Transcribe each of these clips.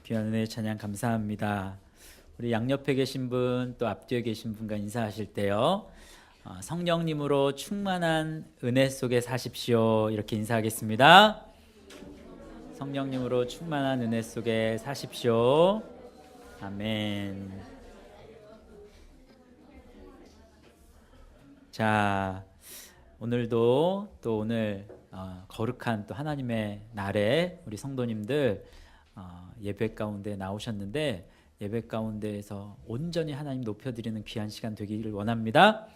귀한 은혜 찬양 감사합니다. 우리 양옆에 계신 분 또 앞뒤에 계신 분과 인사하실 때요, 성령님으로 충만한 은혜 속에 사십시오, 이렇게 인사하겠습니다. 성령님으로 충만한 은혜 속에 사십시오. 아멘. 자, 오늘도 또 오늘 거룩한 또 하나님의 날에 우리 성도님들 예배 가운데 나오셨는데, 예배 가운데에서 온전히 하나님 높여드리는 귀한 시간 되기를 원합니다.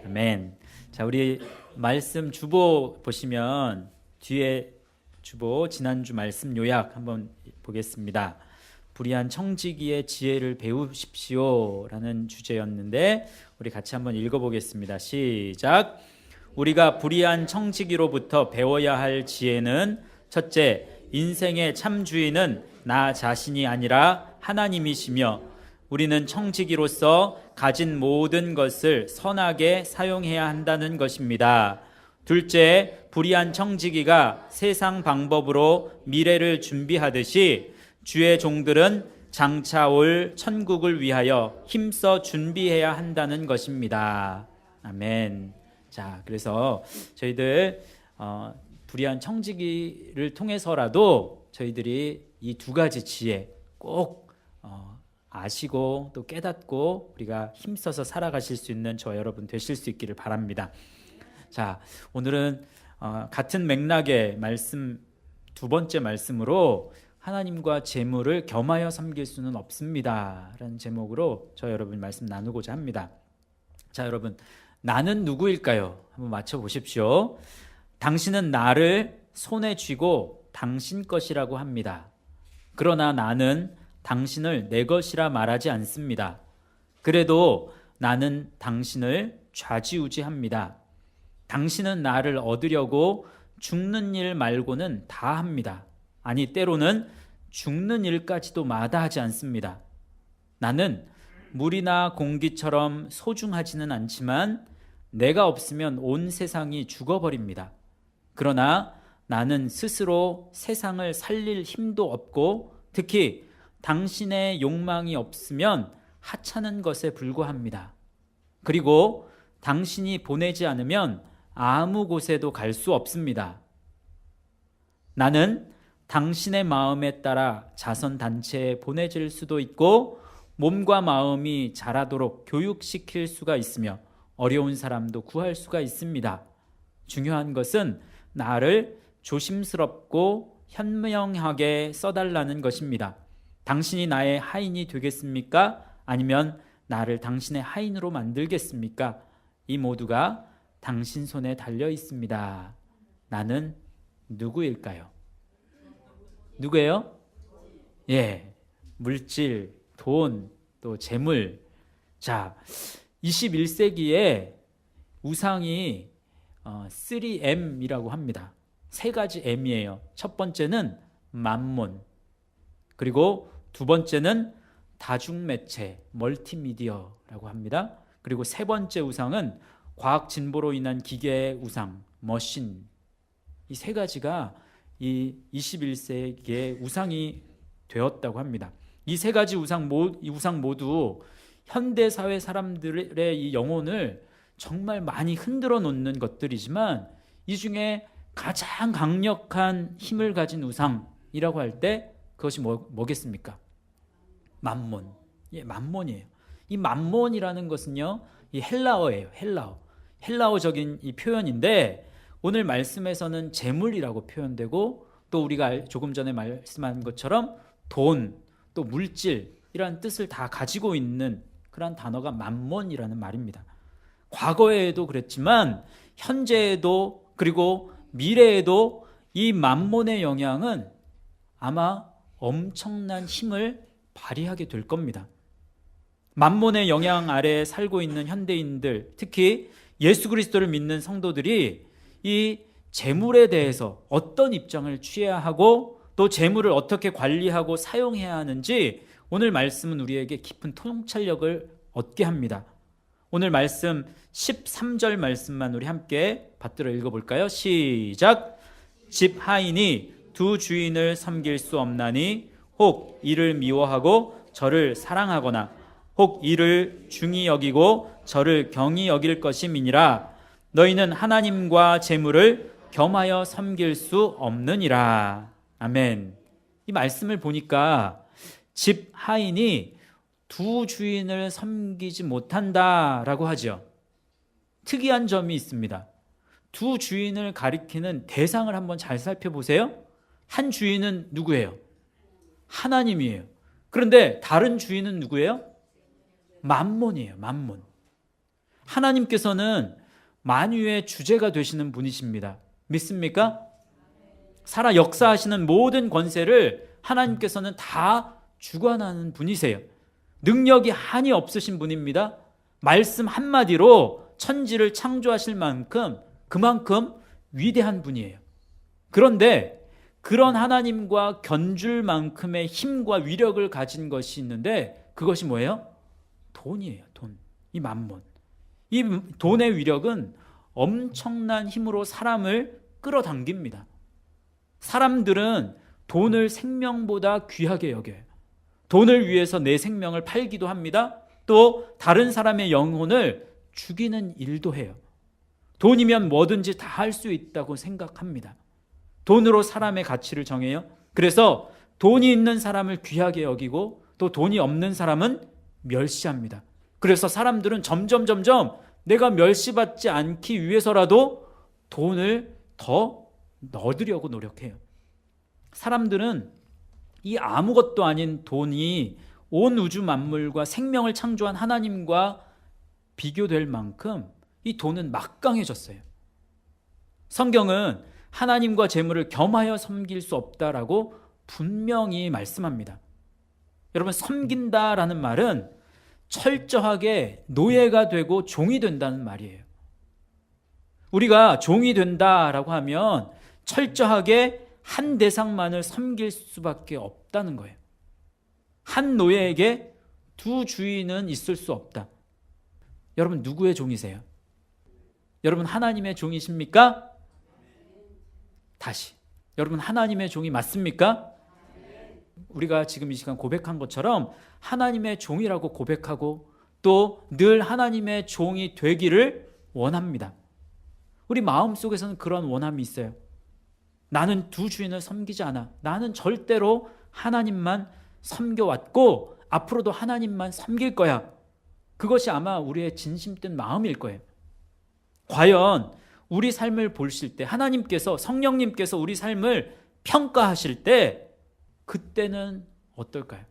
아멘. 자, 우리 말씀 주보 보시면 뒤에 주보 지난주 말씀 요약 한번 보겠습니다. 불의한 청지기의 지혜를 배우십시오 라는 주제였는데, 우리 같이 한번 읽어보겠습니다. 시작. 우리가 불의한 청지기로부터 배워야 할 지혜는, 첫째, 인생의 참 주인은 나 자신이 아니라 하나님이시며 우리는 청지기로서 가진 모든 것을 선하게 사용해야 한다는 것입니다. 둘째, 불의한 청지기가 세상 방법으로 미래를 준비하듯이 주의 종들은 장차 올 천국을 위하여 힘써 준비해야 한다는 것입니다. 아멘. 자, 그래서 저희들 불의한 청지기를 통해서라도 저희들이 이 두 가지 지혜 꼭 아시고 또 깨닫고 우리가 힘써서 살아가실 수 있는 저와 여러분 되실 수 있기를 바랍니다. 자, 오늘은 같은 맥락의 말씀, 두 번째 말씀으로 하나님과 재물을 겸하여 섬길 수는 없습니다 라는 제목으로 저와 여러분 말씀 나누고자 합니다. 자, 여러분, 나는 누구일까요? 한번 맞춰보십시오. 당신은 나를 손에 쥐고 당신 것이라고 합니다. 그러나 나는 당신을 내 것이라 말하지 않습니다. 그래도 나는 당신을 좌지우지합니다. 당신은 나를 얻으려고 죽는 일 말고는 다 합니다. 아니, 때로는 죽는 일까지도 마다하지 않습니다. 나는 물이나 공기처럼 소중하지는 않지만 내가 없으면 온 세상이 죽어버립니다. 그러나 나는 스스로 세상을 살릴 힘도 없고 특히 당신의 욕망이 없으면 하찮은 것에 불과합니다. 그리고 당신이 보내지 않으면 아무 곳에도 갈 수 없습니다. 나는 당신의 마음에 따라 자선단체에 보내질 수도 있고 몸과 마음이 자라도록 교육시킬 수가 있으며 어려운 사람도 구할 수가 있습니다. 중요한 것은 나를 조심스럽고 현명하게 써달라는 것입니다. 당신이 나의 하인이 되겠습니까? 아니면 나를 당신의 하인으로 만들겠습니까? 이 모두가 당신 손에 달려 있습니다. 나는 누구일까요? 누구예요? 예, 물질, 돈, 또 재물. 자, 21세기에 우상이 3M이라고 합니다. 세 가지 M이에요. 첫 번째는 만몬, 그리고 두 번째는 다중매체, 멀티미디어라고 합니다. 그리고 세 번째 우상은 과학 진보로 인한 기계의 우상, 머신. 이 세 가지가 이 21세기의 우상이 되었다고 합니다. 이 세 가지 우상 모두 현대사회 사람들의 이 영혼을 정말 많이 흔들어 놓는 것들이지만 이 중에 가장 강력한 힘을 가진 우상이라고 할 때 그것이 뭐겠습니까? 만몬. 예, 만몬이에요. 이 만몬이라는 것은요, 이 헬라어예요. 헬라어적인 이 표현인데 오늘 말씀에서는 재물이라고 표현되고 또 우리가 조금 전에 말씀한 것처럼 돈, 또 물질 이라는 뜻을 다 가지고 있는 그런 단어가 만몬이라는 말입니다. 과거에도 그랬지만 현재에도 그리고 미래에도 이 만몬의 영향은 아마 엄청난 힘을 발휘하게 될 겁니다. 만몬의 영향 아래에 살고 있는 현대인들, 특히 예수 그리스도를 믿는 성도들이 이 재물에 대해서 어떤 입장을 취해야 하고 또 재물을 어떻게 관리하고 사용해야 하는지 오늘 말씀은 우리에게 깊은 통찰력을 얻게 합니다. 오늘 말씀 13절 말씀만 우리 함께 받들어 읽어볼까요? 시작. 집 하인이 두 주인을 섬길 수 없나니 혹 이를 미워하고 저를 사랑하거나 혹 이를 중히 여기고 저를 경히 여길 것임이니라. 너희는 하나님과 재물을 겸하여 섬길 수 없느니라. 아멘. 이 말씀을 보니까 집 하인이 두 주인을 섬기지 못한다라고 하죠. 특이한 점이 있습니다. 두 주인을 가리키는 대상을 한번 잘 살펴보세요. 한 주인은 누구예요? 하나님이에요. 그런데 다른 주인은 누구예요? 맘몬이에요. 맘몬. 하나님께서는 만유의 주제가 되시는 분이십니다. 믿습니까? 살아 역사하시는 모든 권세를 하나님께서는 다 주관하는 분이세요. 능력이 한이 없으신 분입니다. 말씀 한마디로 천지를 창조하실 만큼 그만큼 위대한 분이에요. 그런데 그런 하나님과 견줄 만큼의 힘과 위력을 가진 것이 있는데 그것이 뭐예요? 돈이에요. 돈. 이 맘몬. 이 돈의 위력은 엄청난 힘으로 사람을 끌어당깁니다. 사람들은 돈을 생명보다 귀하게 여겨요. 돈을 위해서 내 생명을 팔기도 합니다. 또 다른 사람의 영혼을 죽이는 일도 해요. 돈이면 뭐든지 다 할 수 있다고 생각합니다. 돈으로 사람의 가치를 정해요. 그래서 돈이 있는 사람을 귀하게 여기고 또 돈이 없는 사람은 멸시합니다. 그래서 사람들은 점점 내가 멸시받지 않기 위해서라도 돈을 더 넣으려고 노력해요. 사람들은 이 아무것도 아닌 돈이 온 우주 만물과 생명을 창조한 하나님과 비교될 만큼 이 돈은 막강해졌어요. 성경은 하나님과 재물을 겸하여 섬길 수 없다라고 분명히 말씀합니다. 여러분, 섬긴다라는 말은 철저하게 노예가 되고 종이 된다는 말이에요. 우리가 종이 된다라고 하면 철저하게 한 대상만을 섬길 수밖에 없다는 거예요. 한 노예에게 두 주인은 있을 수 없다. 여러분, 누구의 종이세요? 여러분, 하나님의 종이십니까? 다시, 여러분, 하나님의 종이 맞습니까? 우리가 지금 이 시간 고백한 것처럼 하나님의 종이라고 고백하고 또 늘 하나님의 종이 되기를 원합니다. 우리 마음속에서는 그런 원함이 있어요. 나는 두 주인을 섬기지 않아. 나는 절대로 하나님만 섬겨왔고 앞으로도 하나님만 섬길 거야. 그것이 아마 우리의 진심된 마음일 거예요. 과연 우리 삶을 보실 때 하나님께서, 성령님께서 우리 삶을 평가하실 때 그때는 어떨까요?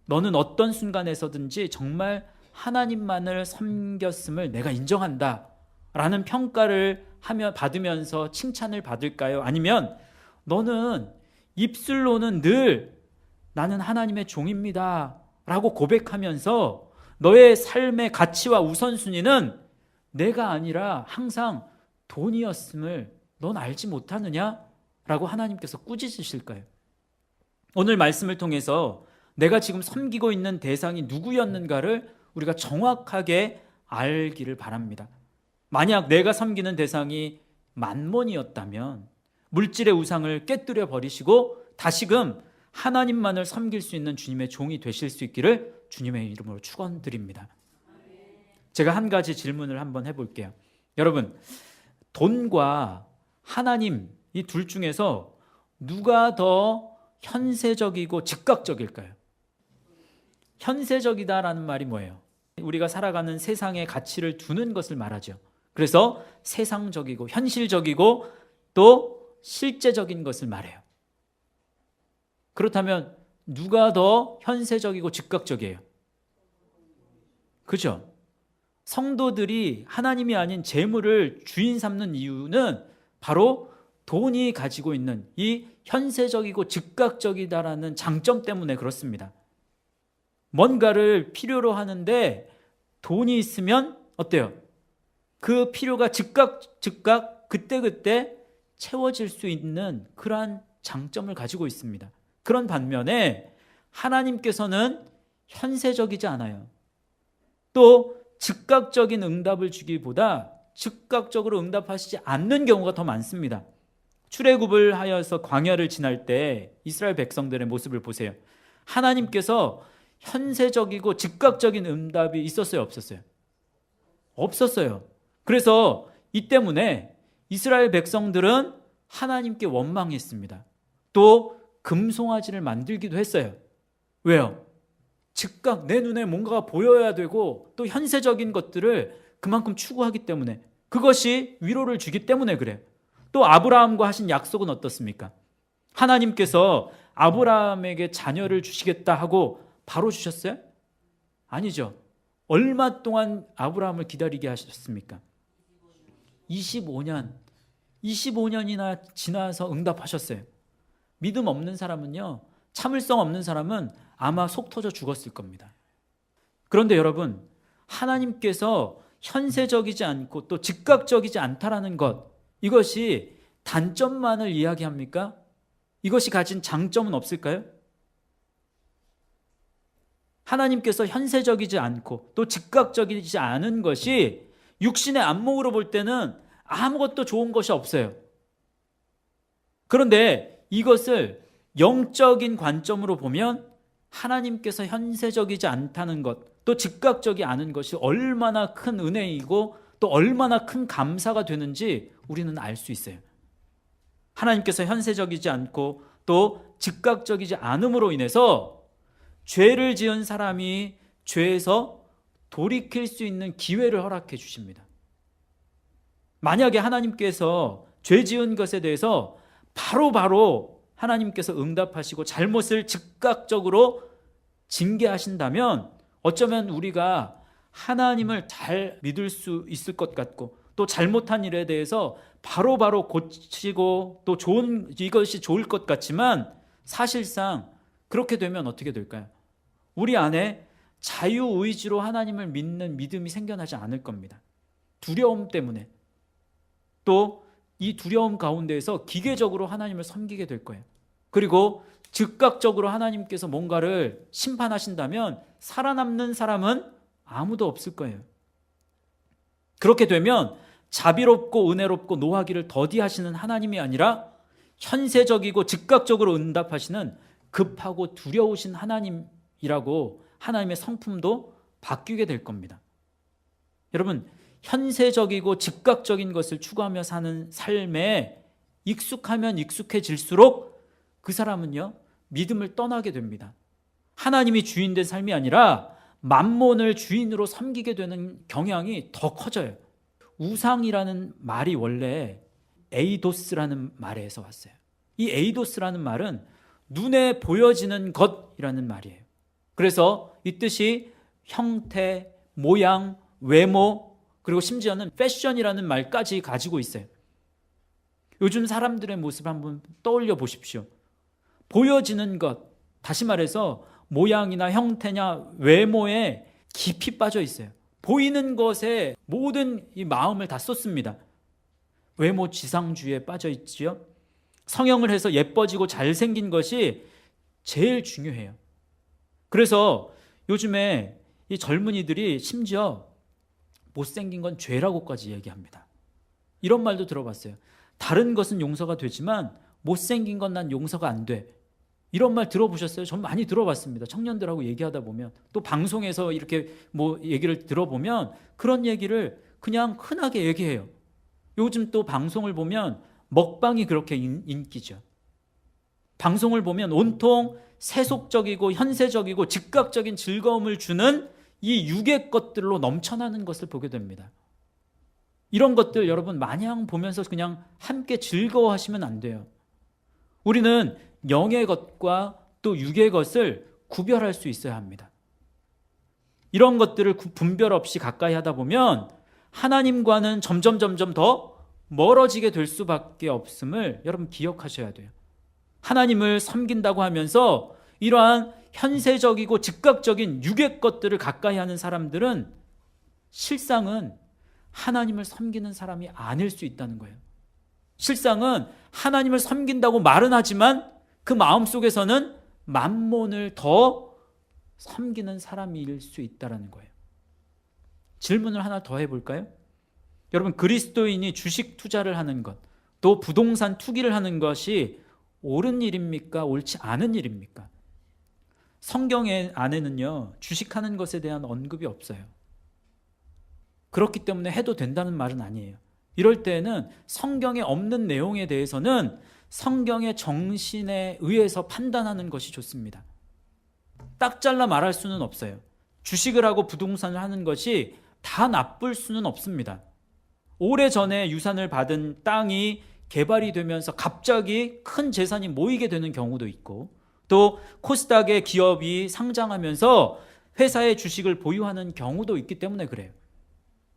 너는 어떤 순간에서든지 정말 하나님만을 섬겼음을 내가 인정한다 라는 평가를 받으면서 칭찬을 받을까요? 아니면 너는 입술로는 늘 나는 하나님의 종입니다 라고 고백하면서 너의 삶의 가치와 우선순위는 내가 아니라 항상 돈이었음을 넌 알지 못하느냐? 라고 하나님께서 꾸짖으실까요? 오늘 말씀을 통해서 내가 지금 섬기고 있는 대상이 누구였는가를 우리가 정확하게 알기를 바랍니다. 만약 내가 섬기는 대상이 만몬이었다면 물질의 우상을 깨뜨려 버리시고 다시금 하나님만을 섬길 수 있는 주님의 종이 되실 수 있기를 주님의 이름으로 축원드립니다. 제가 한 가지 질문을 한번 해볼게요. 여러분, 돈과 하나님 이 둘 중에서 누가 더 현세적이고 즉각적일까요? 현세적이다라는 말이 뭐예요? 우리가 살아가는 세상의 가치를 두는 것을 말하죠. 그래서 세상적이고 현실적이고 또 실제적인 것을 말해요. 그렇다면 누가 더 현세적이고 즉각적이에요? 그죠? 성도들이 하나님이 아닌 재물을 주인 삼는 이유는 바로 돈이 가지고 있는 이 현세적이고 즉각적이다라는 장점 때문에 그렇습니다. 뭔가를 필요로 하는데 돈이 있으면 어때요? 그 필요가 즉각 그때그때 채워질 수 있는 그러한 장점을 가지고 있습니다. 그런 반면에 하나님께서는 현세적이지 않아요. 또 즉각적인 응답을 주기보다 즉각적으로 응답하시지 않는 경우가 더 많습니다. 출애굽을 하여서 광야를 지날 때 이스라엘 백성들의 모습을 보세요. 하나님께서 현세적이고 즉각적인 응답이 있었어요, 없었어요? 없었어요. 그래서 이 때문에 이스라엘 백성들은 하나님께 원망했습니다. 또 금송아지를 만들기도 했어요. 왜요? 즉각 내 눈에 뭔가가 보여야 되고 또 현세적인 것들을 그만큼 추구하기 때문에, 그것이 위로를 주기 때문에 그래요. 또 아브라함과 하신 약속은 어떻습니까? 하나님께서 아브라함에게 자녀를 주시겠다 하고 바로 주셨어요? 아니죠. 얼마 동안 아브라함을 기다리게 하셨습니까? 25년이나 지나서 응답하셨어요. 믿음 없는 사람은요, 참을성 없는 사람은 아마 속 터져 죽었을 겁니다. 그런데 여러분, 하나님께서 현세적이지 않고 또 즉각적이지 않다라는 것, 이것이 단점만을 이야기합니까? 이것이 가진 장점은 없을까요? 하나님께서 현세적이지 않고 또 즉각적이지 않은 것이 육신의 안목으로 볼 때는 아무것도 좋은 것이 없어요. 그런데 이것을 영적인 관점으로 보면 하나님께서 현세적이지 않다는 것, 또 즉각적이 않은 것이 얼마나 큰 은혜이고 또 얼마나 큰 감사가 되는지 우리는 알 수 있어요. 하나님께서 현세적이지 않고 또 즉각적이지 않음으로 인해서 죄를 지은 사람이 죄에서 돌이킬 수 있는 기회를 허락해 주십니다. 만약에 하나님께서 죄 지은 것에 대해서 바로 하나님께서 응답하시고 잘못을 즉각적으로 징계하신다면 어쩌면 우리가 하나님을 잘 믿을 수 있을 것 같고 또 잘못한 일에 대해서 바로 고치고 또 이것이 좋을 것 같지만 사실상 그렇게 되면 어떻게 될까요? 우리 안에 자유의지로 하나님을 믿는 믿음이 생겨나지 않을 겁니다. 두려움 때문에. 또 이 두려움 가운데에서 기계적으로 하나님을 섬기게 될 거예요. 그리고 즉각적으로 하나님께서 뭔가를 심판하신다면 살아남는 사람은 아무도 없을 거예요. 그렇게 되면 자비롭고 은혜롭고 노하기를 더디하시는 하나님이 아니라 현세적이고 즉각적으로 응답하시는 급하고 두려우신 하나님이라고 하나님의 성품도 바뀌게 될 겁니다. 여러분, 현세적이고 즉각적인 것을 추구하며 사는 삶에 익숙하면 익숙해질수록 그 사람은요, 믿음을 떠나게 됩니다. 하나님이 주인된 삶이 아니라 만몬을 주인으로 섬기게 되는 경향이 더 커져요. 우상이라는 말이 원래 에이도스라는 말에서 왔어요. 이 에이도스라는 말은 눈에 보여지는 것이라는 말이에요. 그래서 이 뜻이 형태, 모양, 외모, 그리고 심지어는 패션이라는 말까지 가지고 있어요. 요즘 사람들의 모습 한번 떠올려 보십시오. 보여지는 것, 다시 말해서 모양이나 형태냐 외모에 깊이 빠져 있어요. 보이는 것에 모든 이 마음을 다 쏟습니다. 외모 지상주의에 빠져 있지요. 성형을 해서 예뻐지고 잘생긴 것이 제일 중요해요. 그래서 요즘에 이 젊은이들이 심지어 못생긴 건 죄라고까지 얘기합니다. 이런 말도 들어봤어요. 다른 것은 용서가 되지만 못생긴 건 난 용서가 안 돼. 이런 말 들어보셨어요? 전 많이 들어봤습니다. 청년들하고 얘기하다 보면, 또 방송에서 이렇게 뭐 얘기를 들어보면 그런 얘기를 그냥 흔하게 얘기해요. 요즘 또 방송을 보면 먹방이 그렇게 인기죠. 방송을 보면 온통 세속적이고 현세적이고 즉각적인 즐거움을 주는 이 육의 것들로 넘쳐나는 것을 보게 됩니다. 이런 것들 여러분 마냥 보면서 그냥 함께 즐거워하시면 안 돼요. 우리는 영의 것과 또 육의 것을 구별할 수 있어야 합니다. 이런 것들을 분별 없이 가까이 하다 보면 하나님과는 점점 더 멀어지게 될 수밖에 없음을 여러분 기억하셔야 돼요. 하나님을 섬긴다고 하면서 이러한 현세적이고 즉각적인 육의 것들을 가까이 하는 사람들은 실상은 하나님을 섬기는 사람이 아닐 수 있다는 거예요. 실상은 하나님을 섬긴다고 말은 하지만 그 마음속에서는 만몬을 더 섬기는 사람일 수 있다는 거예요. 질문을 하나 더 해볼까요? 여러분, 그리스도인이 주식 투자를 하는 것, 또 부동산 투기를 하는 것이 옳은 일입니까? 옳지 않은 일입니까? 성경 안에는요, 주식하는 것에 대한 언급이 없어요. 그렇기 때문에 해도 된다는 말은 아니에요. 이럴 때에는 성경에 없는 내용에 대해서는 성경의 정신에 의해서 판단하는 것이 좋습니다. 딱 잘라 말할 수는 없어요. 주식을 하고 부동산을 하는 것이 다 나쁠 수는 없습니다. 오래전에 유산을 받은 땅이 개발이 되면서 갑자기 큰 재산이 모이게 되는 경우도 있고, 또 코스닥의 기업이 상장하면서 회사의 주식을 보유하는 경우도 있기 때문에 그래요.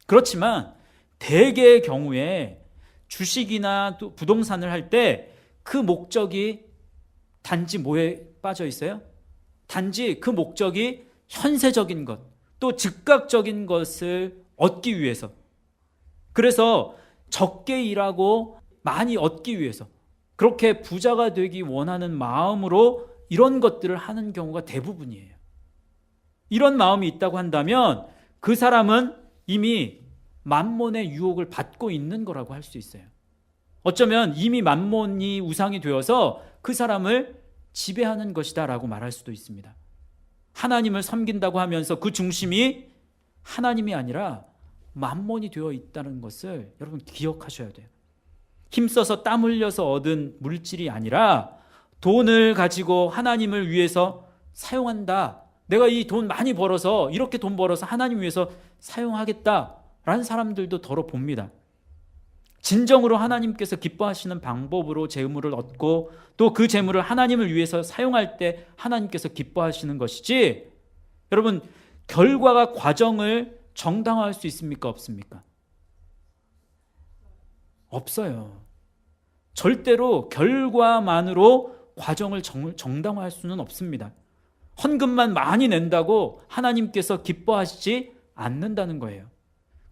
그렇지만 대개의 경우에 주식이나 또 부동산을 할 때 그 목적이 단지 뭐에 빠져 있어요? 단지 그 목적이 현세적인 것, 또 즉각적인 것을 얻기 위해서, 그래서 적게 일하고 많이 얻기 위해서, 그렇게 부자가 되기 원하는 마음으로 이런 것들을 하는 경우가 대부분이에요. 이런 마음이 있다고 한다면 그 사람은 이미 만몬의 유혹을 받고 있는 거라고 할 수 있어요. 어쩌면 이미 만몬이 우상이 되어서 그 사람을 지배하는 것이다 라고 말할 수도 있습니다. 하나님을 섬긴다고 하면서 그 중심이 하나님이 아니라 만몬이 되어 있다는 것을 여러분 기억하셔야 돼요. 힘써서 땀 흘려서 얻은 물질이 아니라 돈을 가지고 하나님을 위해서 사용한다. 내가 이 돈 많이 벌어서, 이렇게 돈 벌어서 하나님 위해서 사용하겠다라는 사람들도 더러 봅니다. 진정으로 하나님께서 기뻐하시는 방법으로 재물을 얻고 또 그 재물을 하나님을 위해서 사용할 때 하나님께서 기뻐하시는 것이지, 여러분 결과가 과정을 정당화할 수 있습니까? 없습니까? 없어요. 절대로 결과만으로 과정을 정당화할 수는 없습니다. 헌금만 많이 낸다고 하나님께서 기뻐하시지 않는다는 거예요.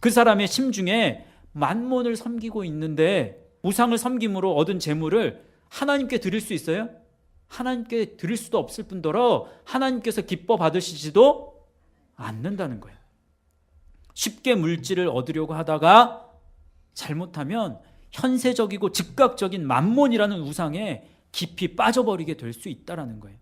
그 사람의 심중에 만몬을 섬기고 있는데 우상을 섬김으로 얻은 재물을 하나님께 드릴 수 있어요? 하나님께 드릴 수도 없을 뿐더러 하나님께서 기뻐 받으시지도 않는다는 거예요. 쉽게 물질을 얻으려고 하다가 잘못하면 현세적이고 즉각적인 만몬이라는 우상에 깊이 빠져버리게 될 수 있다는 거예요.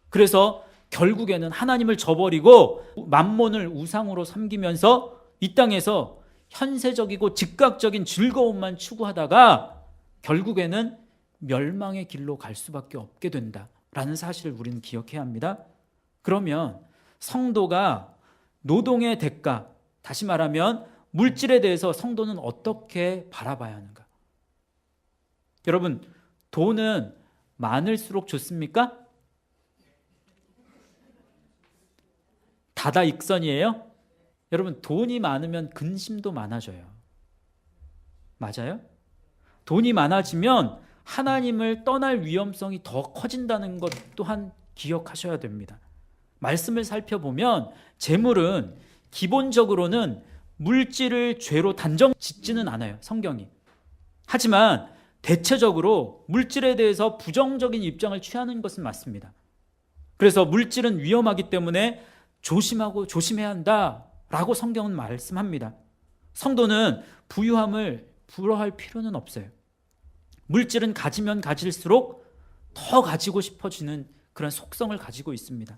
그래서 결국에는 하나님을 저버리고 만몬을 우상으로 섬기면서 이 땅에서 현세적이고 즉각적인 즐거움만 추구하다가 결국에는 멸망의 길로 갈 수밖에 없게 된다라는 사실을 우리는 기억해야 합니다. 그러면 성도가 노동의 대가, 다시 말하면 물질에 대해서 성도는 어떻게 바라봐야 하는가? 여러분, 돈은 많을수록 좋습니까? 다다익선이에요? 여러분, 돈이 많으면 근심도 많아져요. 맞아요? 돈이 많아지면 하나님을 떠날 위험성이 더 커진다는 것 또한 기억하셔야 됩니다. 말씀을 살펴보면 재물은 기본적으로는 물질을 죄로 단정 짓지는 않아요, 성경이. 하지만 대체적으로 물질에 대해서 부정적인 입장을 취하는 것은 맞습니다. 그래서 물질은 위험하기 때문에 조심하고 조심해야 한다라고 성경은 말씀합니다. 성도는 부유함을 부러워할 필요는 없어요. 물질은 가지면 가질수록 더 가지고 싶어지는 그런 속성을 가지고 있습니다.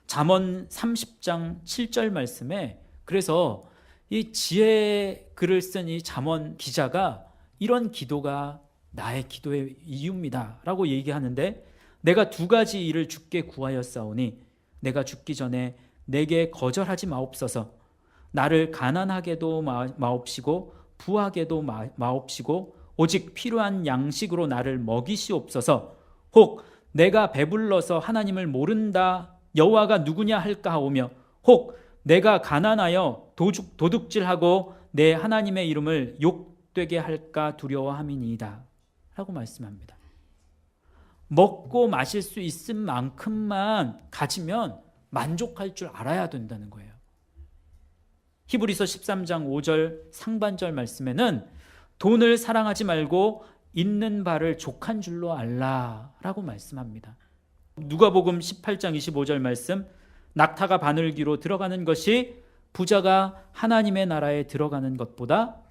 잠언 30장 7절 말씀에, 그래서 이 지혜 글을 쓴 이 잠언 기자가 이런 기도가 나의 기도의 이유입니다 라고 얘기하는데, 내가 두 가지 일을 주께 구하였사오니 내가 죽기 전에 내게 거절하지 마옵소서. 나를 가난하게도 마옵시고 부하게도 마옵시고 오직 필요한 양식으로 나를 먹이시옵소서. 혹 내가 배불러서 하나님을 모른다 여호와가 누구냐 할까 하오며, 혹 내가 가난하여 도둑질하고 내 하나님의 이름을 욕되게 할까 두려워함이니이다 라고 말씀합니다. 먹고 마실 수 있을 만큼만 가지면 만족할 줄 알아야 된다는 거예요. 히브리서 13장 5절 상반절 말씀에는 돈을 사랑하지 말고 있는 바를 족한 줄로 알라라고 말씀합니다. 누가복음 18장 25절 말씀, 낙타가 바늘귀로 들어가는 것이 부자가 하나님의 나라에 들어가는 것보다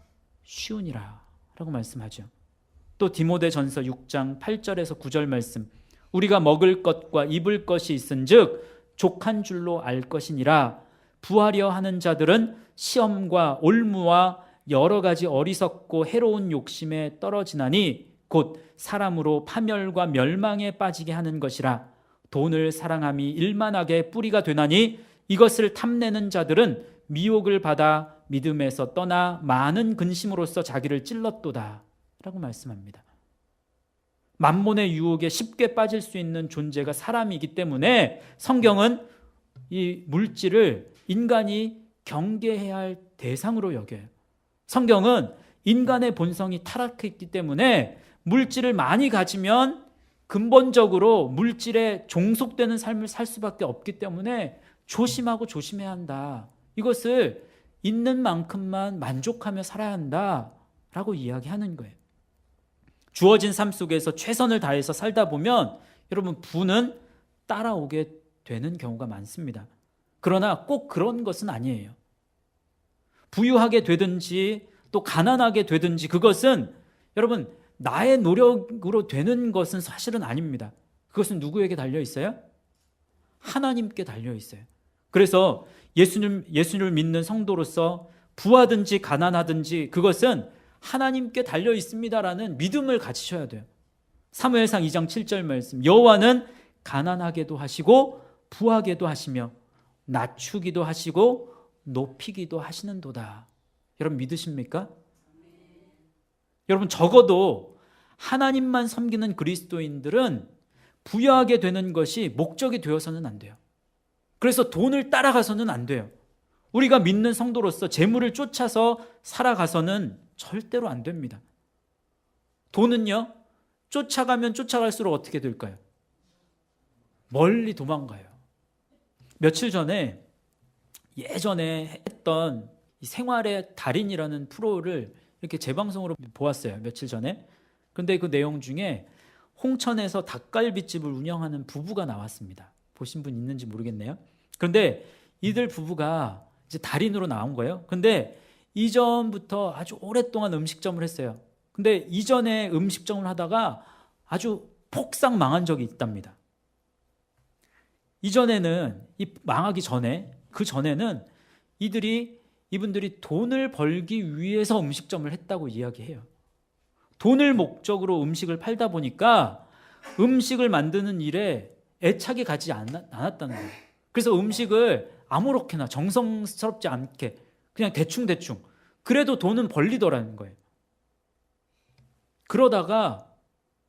쉬우니라 라고 말씀하죠. 또 디모데전서 6장 8절에서 9절 말씀, 우리가 먹을 것과 입을 것이 있은즉 족한 줄로 알 것이니라. 부하려 하는 자들은 시험과 올무와 여러 가지 어리석고 해로운 욕심에 떨어지나니 곧 사람으로 파멸과 멸망에 빠지게 하는 것이라. 돈을 사랑함이 일만하게 뿌리가 되나니 이것을 탐내는 자들은 미혹을 받아 믿음에서 떠나 많은 근심으로써 자기를 찔렀도다 라고 말씀합니다. 만몬의 유혹에 쉽게 빠질 수 있는 존재가 사람이기 때문에 성경은 이 물질을 인간이 경계해야 할 대상으로 여겨요. 성경은 인간의 본성이 타락했기 때문에 물질을 많이 가지면 근본적으로 물질에 종속되는 삶을 살 수밖에 없기 때문에 조심하고 조심해야 한다. 이것을 있는 만큼만 만족하며 살아야 한다라고 이야기하는 거예요. 주어진 삶 속에서 최선을 다해서 살다 보면 여러분 부는 따라오게 되는 경우가 많습니다. 그러나 꼭 그런 것은 아니에요. 부유하게 되든지 또 가난하게 되든지 그것은 여러분 나의 노력으로 되는 것은 사실은 아닙니다. 그것은 누구에게 달려 있어요? 하나님께 달려 있어요. 그래서 예수님을 믿는 성도로서 부하든지 가난하든지 그것은 하나님께 달려 있습니다라는 믿음을 가지셔야 돼요. 사무엘상 2장 7절 말씀, 여호와는 가난하게도 하시고 부하게도 하시며 낮추기도 하시고 높이기도 하시는도다. 여러분 믿으십니까? 여러분 적어도 하나님만 섬기는 그리스도인들은 부유하게 되는 것이 목적이 되어서는 안 돼요. 그래서 돈을 따라가서는 안 돼요. 우리가 믿는 성도로서 재물을 쫓아서 살아가서는 절대로 안 됩니다. 돈은요, 쫓아가면 쫓아갈수록 어떻게 될까요? 멀리 도망가요. 며칠 전에 예전에 했던 이 생활의 달인이라는 프로를 이렇게 재방송으로 보았어요. 며칠 전에. 근데 그 내용 중에 홍천에서 닭갈비집을 운영하는 부부가 나왔습니다. 보신 분 있는지 모르겠네요. 그런데 이들 부부가 이제 달인으로 나온 거예요. 근데 이전부터 아주 오랫동안 음식점을 했어요. 근데 이전에 음식점을 하다가 아주 폭삭 망한 적이 있답니다. 이전에는 망하기 전에 그 전에는 이분들이 돈을 벌기 위해서 음식점을 했다고 이야기해요. 돈을 목적으로 음식을 팔다 보니까 음식을 만드는 일에 애착이 가지 않았다는 거예요. 그래서 음식을 아무렇게나 정성스럽지 않게 그냥 대충 그래도 돈은 벌리더라는 거예요. 그러다가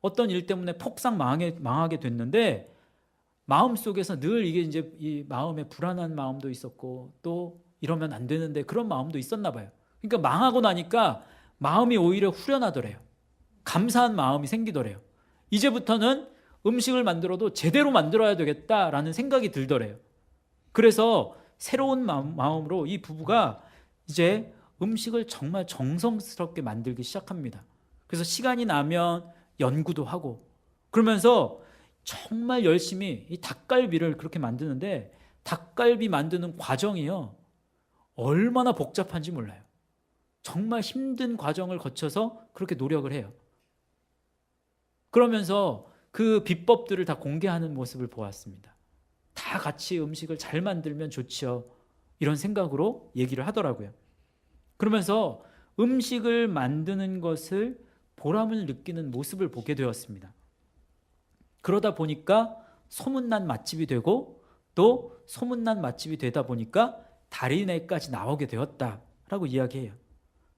어떤 일 때문에 폭삭 망하게 됐는데 마음속에서 늘 이게 이제 이 마음에 불안한 마음도 있었고 또 이러면 안 되는데 그런 마음도 있었나 봐요. 그러니까 망하고 나니까 마음이 오히려 후련하더래요. 감사한 마음이 생기더래요. 이제부터는 음식을 만들어도 제대로 만들어야 되겠다라는 생각이 들더래요. 그래서 새로운 마음으로 이 부부가 이제 음식을 정말 정성스럽게 만들기 시작합니다. 그래서 시간이 나면 연구도 하고 그러면서 정말 열심히 이 닭갈비를 그렇게 만드는데 닭갈비 만드는 과정이요. 얼마나 복잡한지 몰라요. 정말 힘든 과정을 거쳐서 그렇게 노력을 해요. 그러면서 그 비법들을 다 공개하는 모습을 보았습니다. 다 같이 음식을 잘 만들면 좋지요. 이런 생각으로 얘기를 하더라고요. 그러면서 음식을 만드는 것을 보람을 느끼는 모습을 보게 되었습니다. 그러다 보니까 소문난 맛집이 되고 또 소문난 맛집이 되다 보니까 달인에까지 나오게 되었다라고 이야기해요.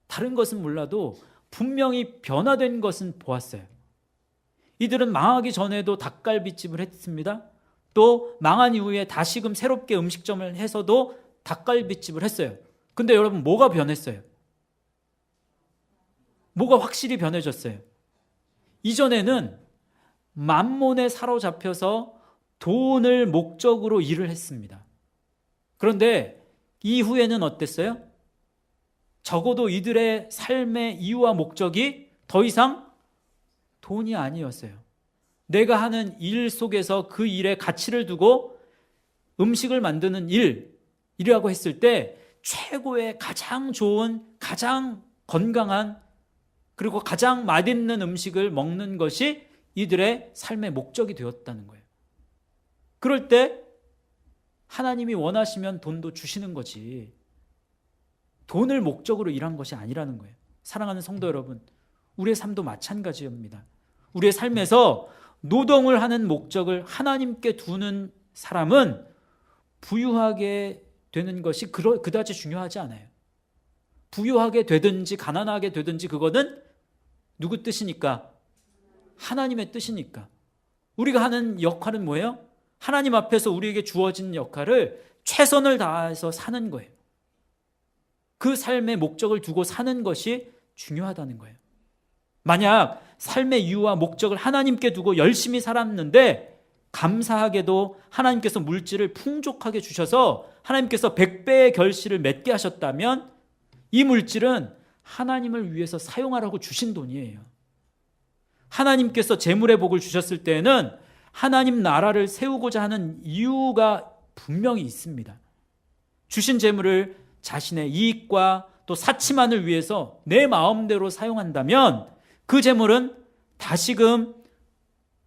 다른 것은 몰라도 분명히 변화된 것은 보았어요. 이들은 망하기 전에도 닭갈비집을 했습니다. 또 망한 이후에 다시금 새롭게 음식점을 해서도 닭갈비집을 했어요. 근데 여러분 뭐가 변했어요? 뭐가 확실히 변해졌어요? 이전에는 만몬에 사로잡혀서 돈을 목적으로 일을 했습니다. 그런데 이후에는 어땠어요? 적어도 이들의 삶의 이유와 목적이 더 이상 돈이 아니었어요. 내가 하는 일 속에서 그 일에 가치를 두고 음식을 만드는 일이라고 했을 때 최고의 가장 좋은 가장 건강한 그리고 가장 맛있는 음식을 먹는 것이 이들의 삶의 목적이 되었다는 거예요. 그럴 때 하나님이 원하시면 돈도 주시는 거지, 돈을 목적으로 일한 것이 아니라는 거예요. 사랑하는 성도 여러분, 우리의 삶도 마찬가지입니다. 우리의 삶에서 노동을 하는 목적을 하나님께 두는 사람은 부유하게 되는 것이 그다지 중요하지 않아요. 부유하게 되든지 가난하게 되든지 그거는 누구 뜻이니까? 하나님의 뜻이니까. 우리가 하는 역할은 뭐예요? 하나님 앞에서 우리에게 주어진 역할을 최선을 다해서 사는 거예요. 그 삶의 목적을 두고 사는 것이 중요하다는 거예요. 만약 삶의 이유와 목적을 하나님께 두고 열심히 살았는데 감사하게도 하나님께서 물질을 풍족하게 주셔서 하나님께서 100배의 결실을 맺게 하셨다면 이 물질은 하나님을 위해서 사용하라고 주신 돈이에요. 하나님께서 재물의 복을 주셨을 때에는 하나님 나라를 세우고자 하는 이유가 분명히 있습니다. 주신 재물을 자신의 이익과 또 사치만을 위해서 내 마음대로 사용한다면 그 재물은 다시금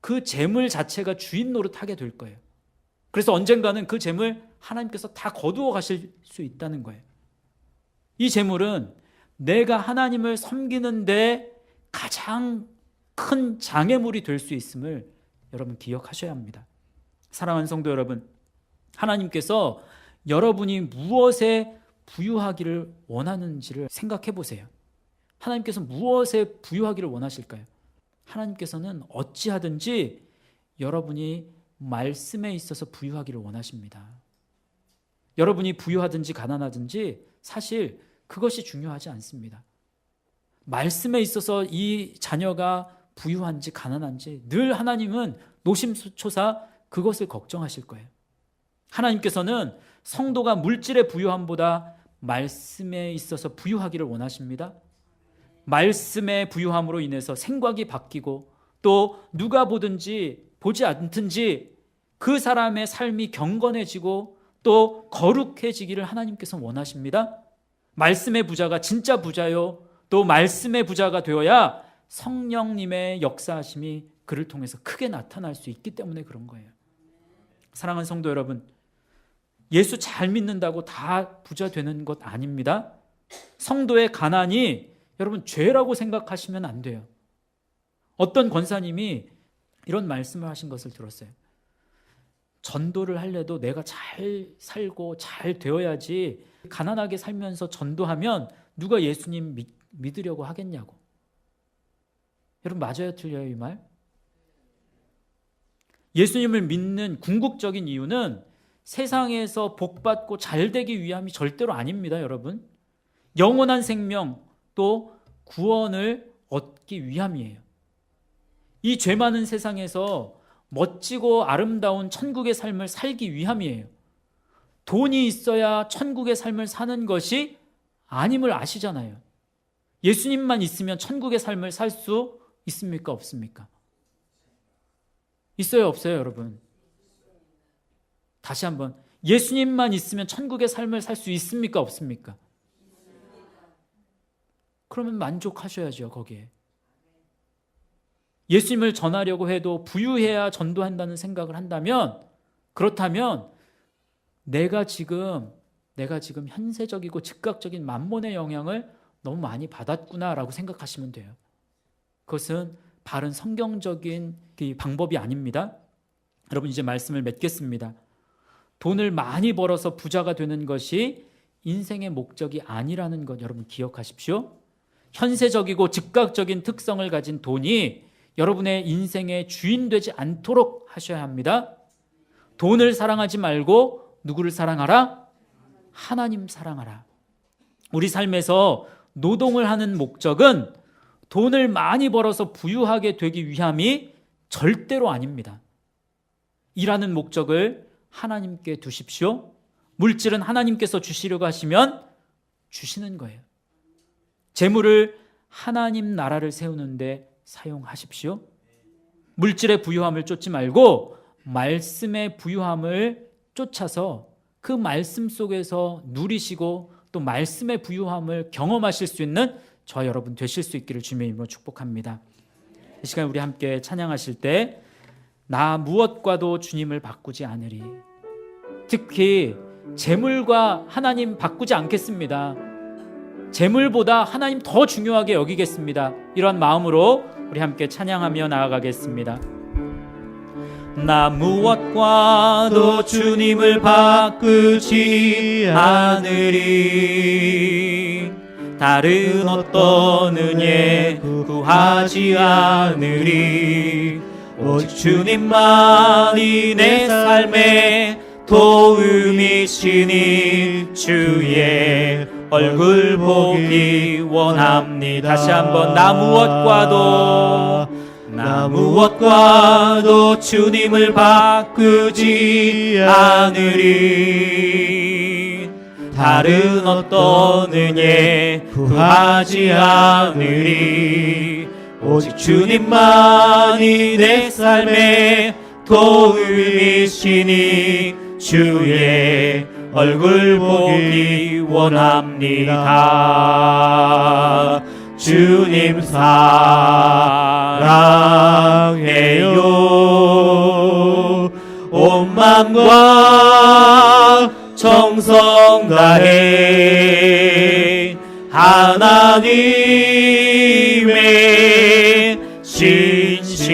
그 재물 자체가 주인 노릇하게 될 거예요. 그래서 언젠가는 그 재물 하나님께서 다 거두어 가실 수 있다는 거예요. 이 재물은 내가 하나님을 섬기는데 가장 큰 장애물이 될 수 있음을 여러분 기억하셔야 합니다. 사랑하는 성도 여러분, 하나님께서 여러분이 무엇에 부유하기를 원하는지를 생각해 보세요. 하나님께서 무엇에 부유하기를 원하실까요? 하나님께서는 어찌하든지 여러분이 말씀에 있어서 부유하기를 원하십니다. 여러분이 부유하든지 가난하든지 사실 그것이 중요하지 않습니다. 말씀에 있어서 이 자녀가 부유한지 가난한지 늘 하나님은 노심초사 그것을 걱정하실 거예요. 하나님께서는 성도가 물질의 부유함보다 말씀에 있어서 부유하기를 원하십니다. 말씀의 부유함으로 인해서 생각이 바뀌고 또 누가 보든지 보지 않든지 그 사람의 삶이 경건해지고 또 거룩해지기를 하나님께서 원하십니다. 말씀의 부자가 진짜 부자요, 또 말씀의 부자가 되어야 성령님의 역사하심이 그를 통해서 크게 나타날 수 있기 때문에 그런 거예요. 사랑하는 성도 여러분, 예수 잘 믿는다고 다 부자 되는 것 아닙니다. 성도의 가난이 여러분 죄라고 생각하시면 안 돼요. 어떤 권사님이 이런 말씀을 하신 것을 들었어요. 전도를 할래도 내가 잘 살고 잘 되어야지 가난하게 살면서 전도하면 누가 예수님 믿으려고 하겠냐고. 여러분 맞아요, 틀려요 이 말? 예수님을 믿는 궁극적인 이유는 세상에서 복받고 잘되기 위함이 절대로 아닙니다, 여러분. 영원한 생명 또 구원을 얻기 위함이에요. 이 죄 많은 세상에서 멋지고 아름다운 천국의 삶을 살기 위함이에요. 돈이 있어야 천국의 삶을 사는 것이 아님을 아시잖아요. 예수님만 있으면 천국의 삶을 살 수 있습니까? 없습니까? 있어요, 없어요, 여러분? 다시 한번, 예수님만 있으면 천국의 삶을 살 수 있습니까? 없습니까? 그러면 만족하셔야죠, 거기에. 예수님을 전하려고 해도 부유해야 전도한다는 생각을 한다면, 그렇다면 내가 지금 현세적이고 즉각적인 만몬의 영향을 너무 많이 받았구나라고 생각하시면 돼요. 그것은 바른 성경적인 방법이 아닙니다. 여러분 이제 말씀을 맺겠습니다. 돈을 많이 벌어서 부자가 되는 것이 인생의 목적이 아니라는 것 여러분 기억하십시오. 현세적이고 즉각적인 특성을 가진 돈이 여러분의 인생의 주인 되지 않도록 하셔야 합니다. 돈을 사랑하지 말고 누구를 사랑하라? 하나님 사랑하라. 우리 삶에서 노동을 하는 목적은 돈을 많이 벌어서 부유하게 되기 위함이 절대로 아닙니다. 일하는 목적을 하나님께 두십시오. 물질은 하나님께서 주시려고 하시면 주시는 거예요. 재물을 하나님 나라를 세우는데 사용하십시오. 물질의 부유함을 쫓지 말고 말씀의 부유함을 쫓아서 그 말씀 속에서 누리시고 또 말씀의 부유함을 경험하실 수 있는 저와 여러분 되실 수 있기를 주님의 이름으로 축복합니다. 이 시간 우리 함께 찬양하실 때 나 무엇과도 주님을 바꾸지 않으리. 특히 재물과 하나님 바꾸지 않겠습니다. 재물보다 하나님 더 중요하게 여기겠습니다. 이런 마음으로 우리 함께 찬양하며 나아가겠습니다. 나 무엇과도 주님을 바꾸지 않으리. 다른 어떤 은혜 구하지 않으리. 오직 주님만이 내 삶의 도움이시니 주의 얼굴 보기 원합니다. 다시 한번 나 무엇과도 주님을 바꾸지 않으리. 다른 어떤 은혜 구하지 않으리. 오직 주님만이 내 삶의 도움이시니 주의 얼굴 보기 원합니다. 주님 사랑해요. 온 마음과 정성 다해 하나님의 신실한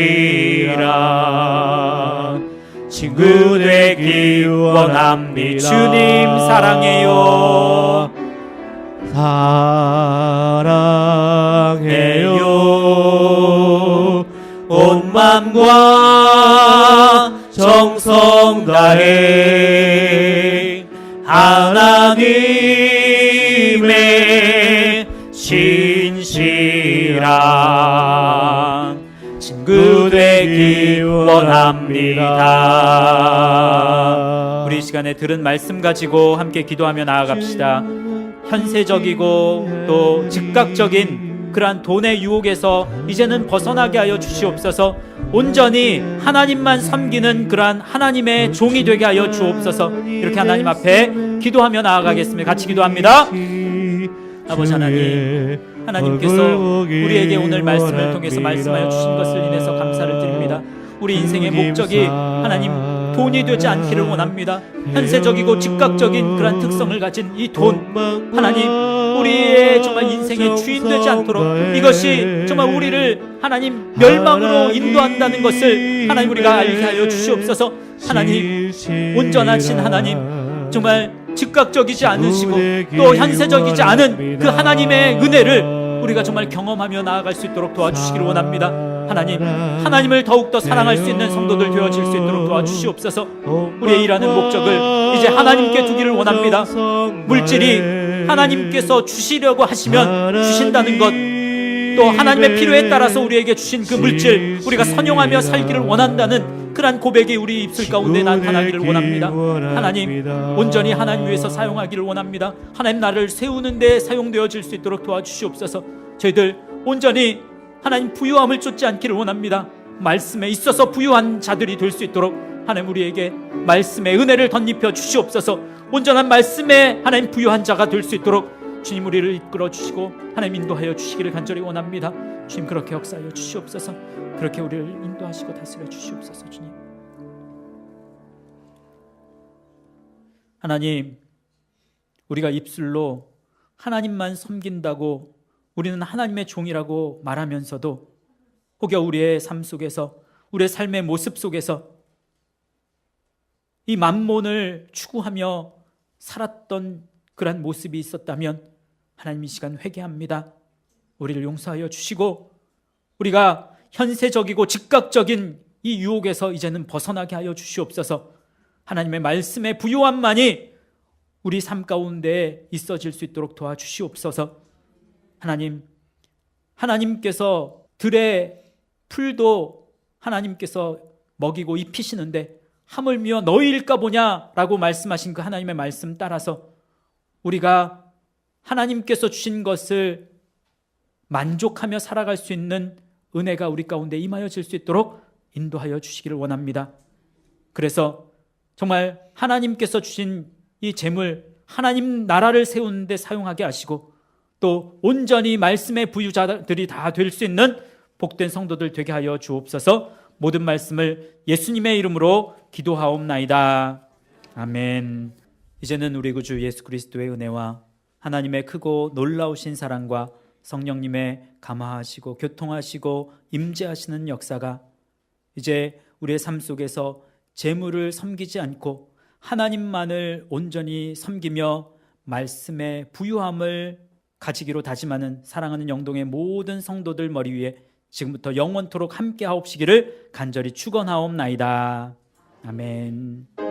친구 되기 원합니다. 주님 사랑해요. 온 마음과 정성 다해 하나님의 신실한 친구 되기 원합니다. 우리 이 시간에 들은 말씀 가지고 함께 기도하며 나아갑시다. 현세적이고 또 즉각적인 그러한 돈의 유혹에서 이제는 벗어나게 하여 주시옵소서. 온전히 하나님만 섬기는 그러한 하나님의 종이 되게 하여 주옵소서. 이렇게 하나님 앞에 기도하며 나아가겠습니다. 같이 기도합니다. 아버지 하나님, 하나님께서 우리에게 오늘 말씀을 통해서 말씀하여 주신 것을 인해서 감사를 드립니다. 우리 인생의 목적이 하나님 돈이 되지 않기를 원합니다. 현세적이고 즉각적인 그런 특성을 가진 이 돈, 하나님 우리의 정말 인생의 주인 되지 않도록, 이것이 정말 우리를 하나님 멸망으로 인도한다는 것을 하나님 우리가 알게 하여 주시옵소서. 하나님 온전하신 하나님, 정말 즉각적이지 않으시고 또 현세적이지 않은 그 하나님의 은혜를 우리가 정말 경험하며 나아갈 수 있도록 도와주시기를 원합니다. 하나님, 하나님을 더욱더 사랑할 수 있는 성도들 되어질 수 있도록 도와주시옵소서. 우리의 일하는 목적을 이제 하나님께 두기를 원합니다. 물질이 하나님께서 주시려고 하시면 주신다는 것, 또 하나님의 필요에 따라서 우리에게 주신 그 물질 우리가 선용하며 살기를 원한다는 그러한 고백이 우리 입술 가운데 나타나기를 원합니다. 하나님, 온전히 하나님 위해서 사용하기를 원합니다. 하나님 나를 세우는 데 사용되어질 수 있도록 도와주시옵소서. 저희들 온전히 하나님 부유함을 쫓지 않기를 원합니다. 말씀에 있어서 부유한 자들이 될 수 있도록 하나님 우리에게 말씀의 은혜를 덧입혀 주시옵소서. 온전한 말씀에 하나님 부유한 자가 될 수 있도록 주님 우리를 이끌어 주시고 하나님 인도하여 주시기를 간절히 원합니다. 주님 그렇게 역사하여 주시옵소서. 그렇게 우리를 인도하시고 다스려 주시옵소서. 주님, 하나님, 우리가 입술로 하나님만 섬긴다고, 우리는 하나님의 종이라고 말하면서도 혹여 우리의 삶 속에서, 우리의 삶의 모습 속에서 이 만몬을 추구하며 살았던 그런 모습이 있었다면 하나님 이 시간 회개합니다. 우리를 용서하여 주시고 우리가 현세적이고 즉각적인 이 유혹에서 이제는 벗어나게 하여 주시옵소서. 하나님의 말씀의 부요함만이 우리 삶 가운데 있어질 수 있도록 도와주시옵소서. 하나님, 하나님께서 들의 풀도 하나님께서 먹이고 입히시는데 하물며 너희일까 보냐라고 말씀하신 그 하나님의 말씀 따라서 우리가 하나님께서 주신 것을 만족하며 살아갈 수 있는 은혜가 우리 가운데 임하여질 수 있도록 인도하여 주시기를 원합니다. 그래서 정말 하나님께서 주신 이 재물, 하나님 나라를 세우는 데 사용하게 하시고 또 온전히 말씀의 부유자들이 다 될 수 있는 복된 성도들 되게 하여 주옵소서. 모든 말씀을 예수님의 이름으로 기도하옵나이다. 아멘. 이제는 우리 구주 예수 그리스도의 은혜와 하나님의 크고 놀라우신 사랑과 성령님의 감화하시고 교통하시고 임재하시는 역사가 이제 우리의 삶 속에서 재물을 섬기지 않고 하나님만을 온전히 섬기며 말씀의 부유함을 가지기로 다짐하는 사랑하는 영동의 모든 성도들 머리 위에 지금부터 영원토록 함께 하옵시기를 간절히 축원하옵나이다. 아멘.